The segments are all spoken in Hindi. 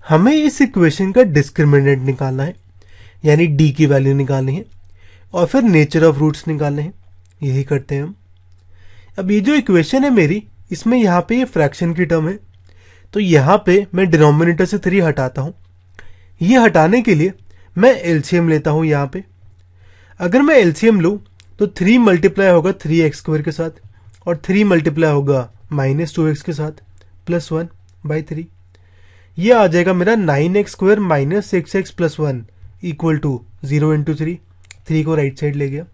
हमें इस इक्वेशन का डिस्क्रिमिनेंट निकालना है, यानी डी की वैल्यू निकालनी है और फिर नेचर ऑफ रूट्स निकालने हैं। यही करते हैं हम। अब ये जो इक्वेशन है मेरी, इसमें यहाँ पे ये फ्रैक्शन की टर्म है, तो यहाँ पे मैं डिनोमिनेटर से 3 हटाता हूँ। ये हटाने के लिए मैं एलसीएम लेता हूँ यहाँ पे। अगर मैं एलसीएम लूँ तो 3 मल्टीप्लाई होगा 3x² के साथ और 3 मल्टीप्लाई होगा -2x के साथ प्लस 1/3। ये आ जाएगा मेरा 9x² - 6x + 1 इक्वल टू 0 × 3। 3 को राइट साइड ले गया,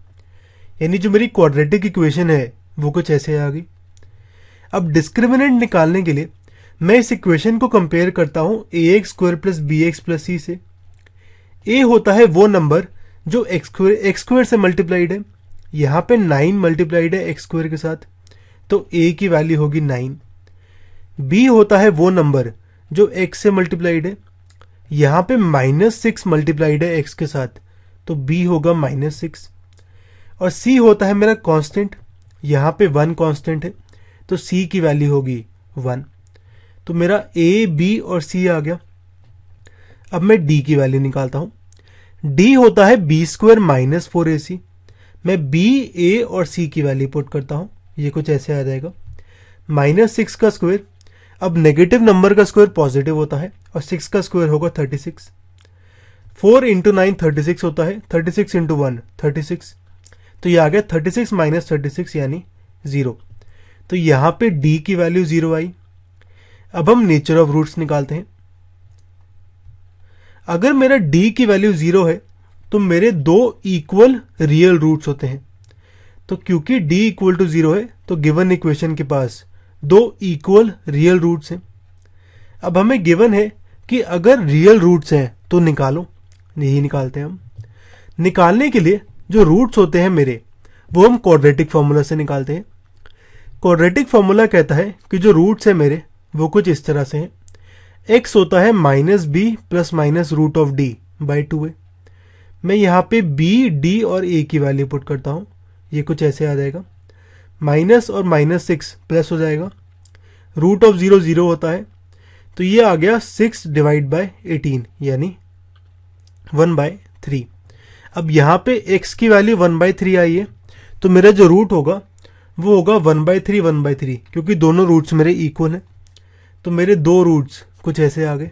यानी जो मेरी क्वाड्रेटिक इक्वेशन है वो कुछ ऐसे आ गई। अब डिस्क्रिमिनेंट निकालने के लिए मैं इस इक्वेशन को कंपेयर करता हूं ax² + bx + c से। a होता है वो नंबर जो x² से मल्टीप्लाइड है। यहां पे 9 मल्टीप्लाइड है x² के साथ, तो a की वैल्यू होगी 9। b होता है वो नंबर जो x से मल्टीप्लाइड है। यहां पे -6 मल्टीप्लाइड है x के साथ, तो b होगा -6। और c होता है मेरा कांस्टेंट। यहां पे 1 कांस्टेंट है, तो c की वैल्यू होगी 1। तो मेरा a, b और c आ गया। अब मैं d की वैल्यू निकालता हूं। d होता है b² - 4ac। मैं b, a और c की वैल्यू पुट करता हूं। ये कुछ ऐसे आ जाएगा। -6 का स्क्वायर, अब नेगेटिव नंबर का स्क्वायर पॉजिटिव होता है और 6 का स्क्वायर होगा 36। 4 × 9 36 होता है, 36 × 1 36। तो ये आ गया 36 - 36 यानी 0। तो यहां पे d की वैल्यू 0 आई। अब हम नेचर ऑफ रूट्स निकालते हैं। अगर मेरा d की वैल्यू 0 है तो मेरे 2 इक्वल रियल रूट्स होते हैं। तो क्योंकि d = 0 है तो गिवन इक्वेशन के पास 2 इक्वल रियल रूट्स हैं। अब हमें गिवन है कि अगर रियल रूट्स हैं तो निकालो। यही निकालते हैं हम। निकालने के लिए जो रूट्स होते हैं मेरे, वो हम क्वाड्रेटिक फॉर्मूला से निकालते हैं। क्वाड्रेटिक फॉर्मूला कहता है कि जो रूट्स है मेरे वो कुछ इस तरह से हैं। x होता है -b ± √d/2a। मैं यहाँ पे b, d और a की वैल्यू पुट करता हूँ। ये कुछ ऐसे आ जाएगा। माइनस और -6 प्लस हो जाएगा। √0 0 होता है, तो ये आ गया 6/18 यानी 1/3। अब यहाँ पे x की वैल्यू 1/3 आई है, तो मेरा जो रूट होगा वो होगा 1/3 1/3, क्योंकि दोनों रूट्स मेरे इक्वल हैं। तो मेरे 2 रूट्स कुछ ऐसे आ गए।